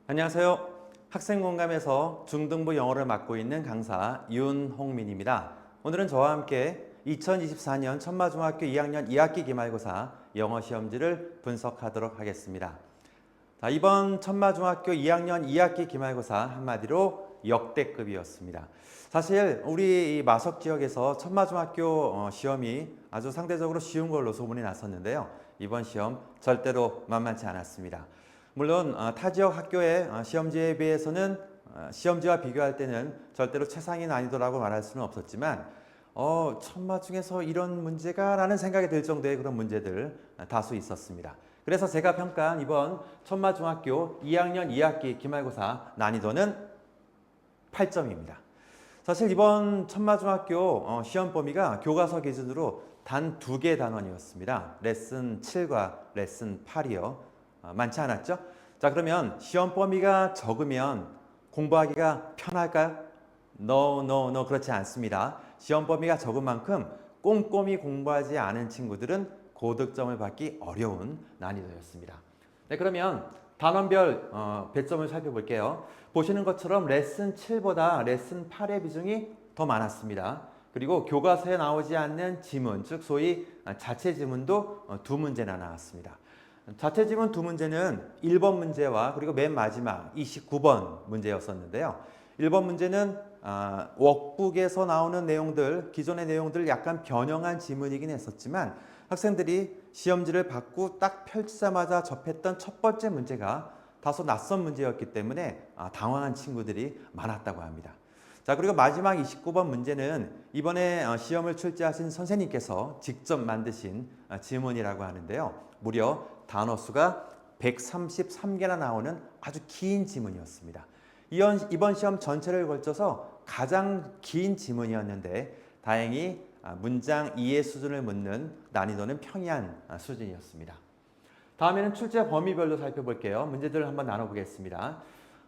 안녕하세요. 학생공감에서 중등부 영어를 맡고 있는 강사 윤홍민입니다. 오늘은 저와 함께 2024년 천마중학교 2학년 2학기 기말고사 영어 시험지를 분석하도록 하겠습니다. 자, 이번 천마중학교 2학년 2학기 기말고사 한마디로 역대급이었습니다. 사실 우리 마석 지역에서 천마중학교 시험이 아주 상대적으로 쉬운 걸로 소문이 났었는데요. 이번 시험 절대로 만만치 않았습니다. 물론 타 지역 학교의 시험지에 비해서는 시험지와 비교할 때는 절대로 최상위 난이도라고 말할 수는 없었지만 천마 중에서 이런 문제가 라는 생각이 들 정도의 그런 문제들 다수 있었습니다. 그래서 제가 평가한 이번 천마중학교 2학년 2학기 기말고사 난이도는 8점입니다. 사실 이번 천마중학교 시험 범위가 교과서 기준으로 단 2개 단원이었습니다. 레슨 7과 레슨 8이요. 많지 않았죠? 자, 그러면 시험 범위가 적으면 공부하기가 편할까요? No, 그렇지 않습니다. 시험 범위가 적은 만큼 꼼꼼히 공부하지 않은 친구들은 고득점을 받기 어려운 난이도였습니다. 네, 그러면 단원별 배점을 살펴볼게요. 보시는 것처럼 레슨 7보다 레슨 8의 비중이 더 많았습니다. 그리고 교과서에 나오지 않는 지문, 즉 소위 자체 지문도 2문제나 나왔습니다. 자체 지문 2문제는 1번 문제와 그리고 맨 마지막 29번 문제였었는데요. 1번 문제는 워크북에서 나오는 내용들, 기존의 내용들을 약간 변형한 지문이긴 했었지만 학생들이 시험지를 받고 딱 펼치자마자 접했던 첫 번째 문제가 다소 낯선 문제였기 때문에 당황한 친구들이 많았다고 합니다. 자, 그리고 마지막 29번 문제는 이번에 시험을 출제하신 선생님께서 직접 만드신 지문이라고 하는데요. 무려 단어 수가 133개나 나오는 아주 긴 지문이었습니다. 이번 시험 전체를 걸쳐서 가장 긴 지문이었는데 다행히 문장 이해 수준을 묻는 난이도는 평이한 수준이었습니다. 다음에는 출제 범위별로 살펴볼게요. 문제들을 한번 나눠보겠습니다.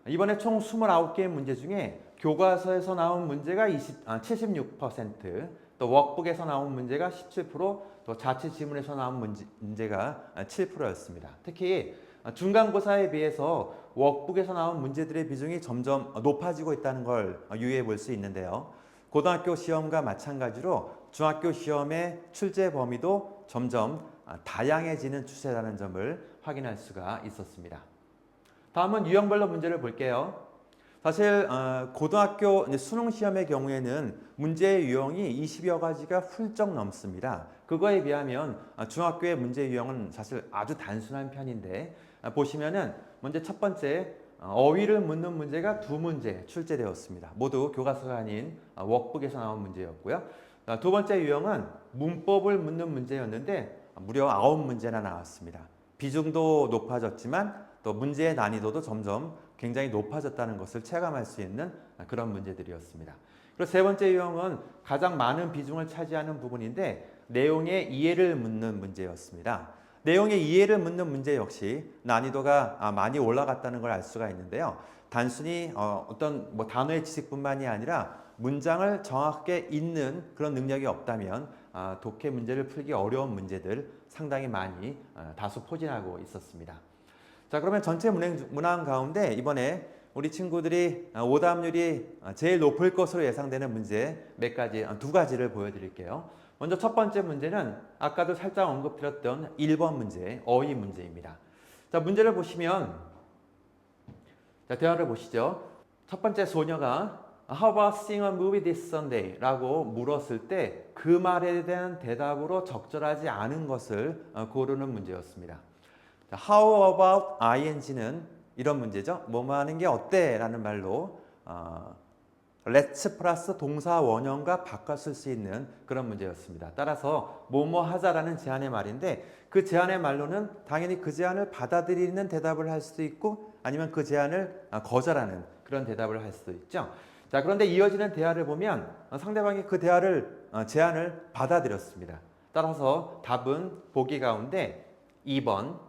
이번에 총 29개의 문제 중에 교과서에서 나온 문제가 76%, 또 워크북에서 나온 문제가 17%, 또 자체 지문에서 나온 문제가 7%였습니다. 특히 중간고사에 비해서 워크북에서 나온 문제들의 비중이 점점 높아지고 있다는 걸 유의해 볼 수 있는데요. 고등학교 시험과 마찬가지로 중학교 시험의 출제 범위도 점점 다양해지는 추세라는 점을 확인할 수가 있었습니다. 다음은 유형별로 문제를 볼게요. 사실 고등학교 수능 시험의 경우에는 문제의 유형이 20여 가지가 훌쩍 넘습니다. 그거에 비하면 중학교의 문제 유형은 사실 아주 단순한 편인데 보시면은 먼저 첫 번째 어휘를 묻는 문제가 2문제 출제되었습니다. 모두 교과서가 아닌 워크북에서 나온 문제였고요. 두 번째 유형은 문법을 묻는 문제였는데 무려 9문제나 나왔습니다. 비중도 높아졌지만 또 문제의 난이도도 점점 굉장히 높아졌다는 것을 체감할 수 있는 그런 문제들이었습니다. 그리고 세 번째 유형은 가장 많은 비중을 차지하는 부분인데 내용의 이해를 묻는 문제였습니다. 내용의 이해를 묻는 문제 역시 난이도가 많이 올라갔다는 걸 알 수가 있는데요. 단순히 어떤 단어의 지식뿐만이 아니라 문장을 정확하게 읽는 그런 능력이 없다면 독해 문제를 풀기 어려운 문제들 상당히 많이 다수 포진하고 있었습니다. 자, 그러면 전체 문항 가운데 이번에 우리 친구들이 오답률이 제일 높을 것으로 예상되는 문제 두 가지를 보여드릴게요. 먼저 첫 번째 문제는 아까도 살짝 언급드렸던 1번 문제, 어휘 문제입니다. 자, 문제를 보시면 대화를 보시죠. 첫 번째 소녀가 How about seeing a movie this Sunday? 라고 물었을 때 그 말에 대한 대답으로 적절하지 않은 것을 고르는 문제였습니다. How about ing는 이런 문제죠. 뭐뭐 하는 게 어때? 라는 말로 let's 플러스 동사 원형과 바꿔 쓸 수 있는 그런 문제였습니다. 따라서 뭐뭐 하자라는 제안의 말인데 그 제안의 말로는 당연히 그 제안을 받아들이는 대답을 할 수도 있고 아니면 그 제안을 거절하는 그런 대답을 할 수도 있죠. 자, 그런데 이어지는 대화를 보면 상대방이 그 제안을 받아들였습니다. 따라서 답은 보기 가운데 2번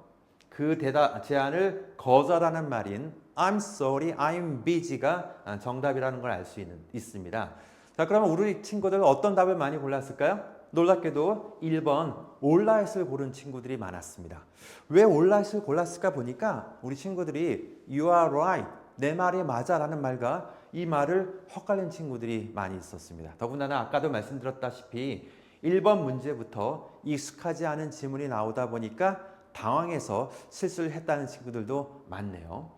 그 제안을 거절하는 말인 I'm sorry, I'm busy가 정답이라는 걸 알 수 있습니다. 자, 그러면 우리 친구들 어떤 답을 많이 골랐을까요? 놀랍게도 1번 올라잇을 고른 친구들이 많았습니다. 왜 올라잇을 골랐을까 보니까 우리 친구들이 You are right, 내 말이 맞아 라는 말과 이 말을 헛갈린 친구들이 많이 있었습니다. 더군다나 아까도 말씀드렸다시피 1번 문제부터 익숙하지 않은 지문이 나오다 보니까 당황해서 실수를 했다는 친구들도 많네요.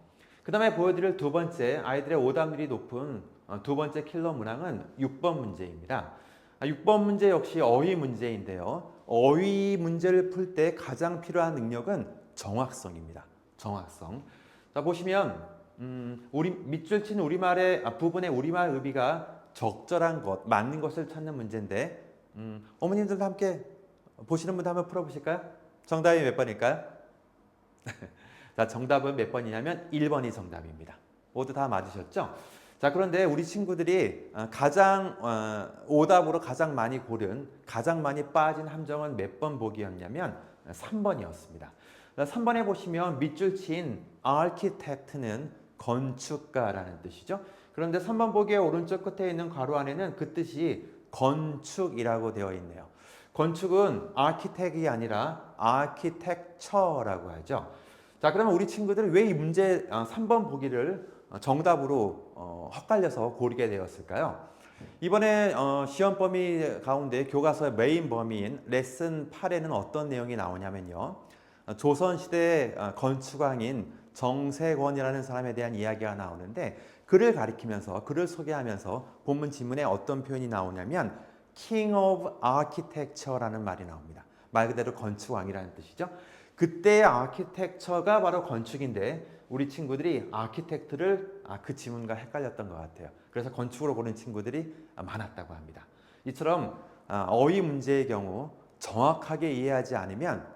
그 다음에 보여드릴 두 번째 아이들의 오답률이 높은 두 번째 킬러 문항은 6번 문제입니다. 6번 문제 역시 어휘 문제인데요. 어휘 문제를 풀 때 가장 필요한 능력은 정확성입니다. 정확성. 자, 보시면 우리 밑줄 친 우리말의 부분의 우리말 의미가 적절한 것, 맞는 것을 찾는 문제인데 어머님들도 함께 보시는 분도 한번 풀어보실까요? 정답이 몇 번일까요? 자, 정답은 몇 번이냐면 1번이 정답입니다. 모두 다 맞으셨죠? 자, 그런데 우리 친구들이 가장 오답으로 가장 많이 고른, 가장 많이 빠진 함정은 몇 번 보기였냐면 3번이었습니다. 3번에 보시면 밑줄 친 architect는 건축가라는 뜻이죠. 그런데 3번 보기의 오른쪽 끝에 있는 괄호 안에는 그 뜻이 건축이라고 되어 있네요. 건축은 architect이 아니라 architecture라고 하죠. 자, 그러면 우리 친구들은 왜 이 문제 3번 보기를 정답으로 헛갈려서 고르게 되었을까요? 이번에 시험 범위 가운데 교과서의 메인 범위인 레슨 8에는 어떤 내용이 나오냐면요. 조선시대 건축왕인 정세권이라는 사람에 대한 이야기가 나오는데 그를 가리키면서 그를 소개하면서 본문 지문에 어떤 표현이 나오냐면 King of Architecture라는 말이 나옵니다. 말 그대로 건축왕이라는 뜻이죠. 그때의 아키텍처가 바로 건축인데 우리 친구들이 아키텍트를 그 지문과 헷갈렸던 것 같아요. 그래서 건축으로 고른 친구들이 많았다고 합니다. 이처럼 어휘 문제의 경우 정확하게 이해하지 않으면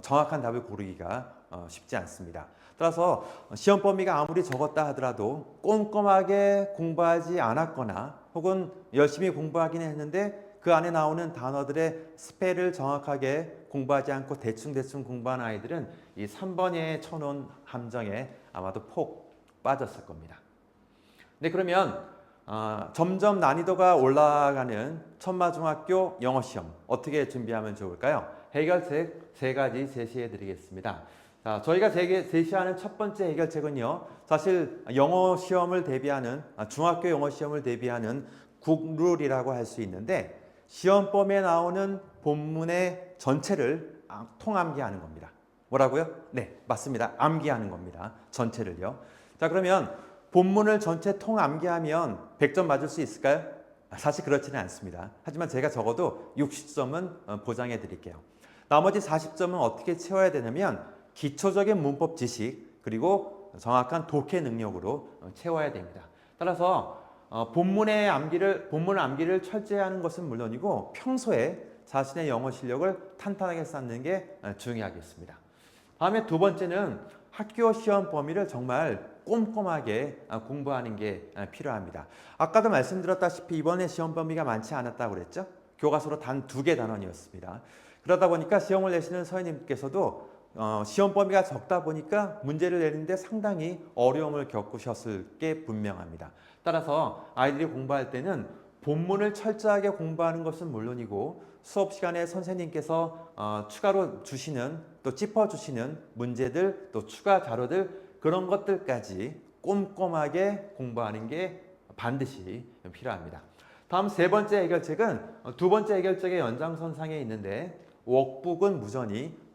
정확한 답을 고르기가 쉽지 않습니다. 따라서 시험 범위가 아무리 적었다 하더라도 꼼꼼하게 공부하지 않았거나 혹은 열심히 공부하긴 했는데 그 안에 나오는 단어들의 스펠을 정확하게 공부하지 않고 대충대충 공부한 아이들은 이 3번에 쳐놓은 함정에 아마도 폭 빠졌을 겁니다. 네, 그러면 점점 난이도가 올라가는 천마중학교 영어시험 어떻게 준비하면 좋을까요? 해결책 3가지 제시해 드리겠습니다. 자, 저희가 제시하는 첫 번째 해결책은요. 사실 영어 시험을 대비하는 중학교 영어 시험을 대비하는 국룰이라고 할 수 있는데 시험범위에 나오는 본문의 전체를 통암기하는 겁니다. 뭐라고요? 네, 맞습니다. 암기하는 겁니다. 전체를요. 자, 그러면 본문을 전체 통암기하면 100점 맞을 수 있을까요? 사실 그렇지는 않습니다. 하지만 제가 적어도 60점은 보장해 드릴게요. 나머지 40점은 어떻게 채워야 되냐면 기초적인 문법 지식 그리고 정확한 독해 능력으로 채워야 됩니다. 따라서 본문 암기를 철저히 하는 것은 물론이고 평소에 자신의 영어 실력을 탄탄하게 쌓는 게 중요하겠습니다. 다음에 두 번째는 학교 시험 범위를 정말 꼼꼼하게 공부하는 게 필요합니다. 아까도 말씀드렸다시피 이번에 시험 범위가 많지 않았다고 그랬죠? 교과서로 단 2개 단원이었습니다. 그러다 보니까 시험을 내시는 선생님께서도 시험 범위가 적다 보니까 문제를 내는데 상당히 어려움을 겪으셨을 게 분명합니다. 따라서 아이들이 공부할 때는 본문을 철저하게 공부하는 것은 물론이고 수업 시간에 선생님께서 추가로 주시는 또 짚어주시는 문제들 또 추가 자료들 그런 것들까지 꼼꼼하게 공부하는 게 반드시 필요합니다. 다음 세 번째 해결책은 두 번째 해결책의 연장선상에 있는데 워크북은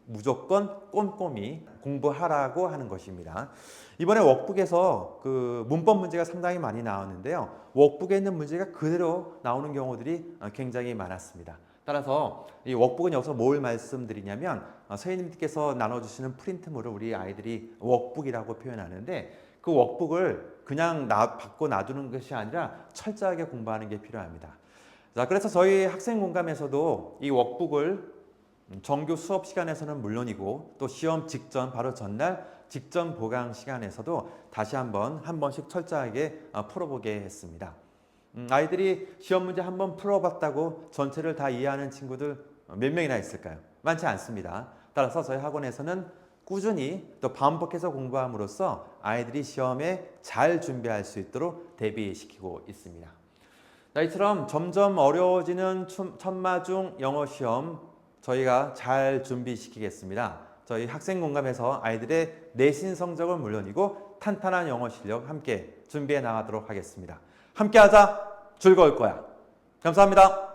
무조건 꼼꼼히 공부하라고 하는 것입니다. 이번에 워크북에서 그 문법 문제가 상당히 많이 나왔는데요. 워크북에 있는 문제가 그대로 나오는 경우들이 굉장히 많았습니다. 따라서 이 워크북은 여기서 뭘 말씀드리냐면 선생님께서 나눠주시는 프린트물을 우리 아이들이 워크북이라고 표현하는데 그 워크북을 그냥 받고 놔두는 것이 아니라 철저하게 공부하는 게 필요합니다. 자, 그래서 저희 학생 공감에서도 이 워크북을 정규 수업 시간에서는 물론이고 또 시험 직전 바로 전날 직전 보강 시간에서도 다시 한 번씩 철저하게 풀어보게 했습니다. 아이들이 시험 문제 한번 풀어봤다고 전체를 다 이해하는 친구들 몇 명이나 있을까요? 많지 않습니다. 따라서 저희 학원에서는 꾸준히 또 반복해서 공부함으로써 아이들이 시험에 잘 준비할 수 있도록 대비시키고 있습니다. 자, 이처럼 점점 어려워지는 천마중 영어 시험 저희가 잘 준비시키겠습니다. 저희 학생 공감에서 아이들의 내신 성적은 물론이고 탄탄한 영어 실력 함께 준비해 나가도록 하겠습니다. 함께하자, 즐거울 거야. 감사합니다.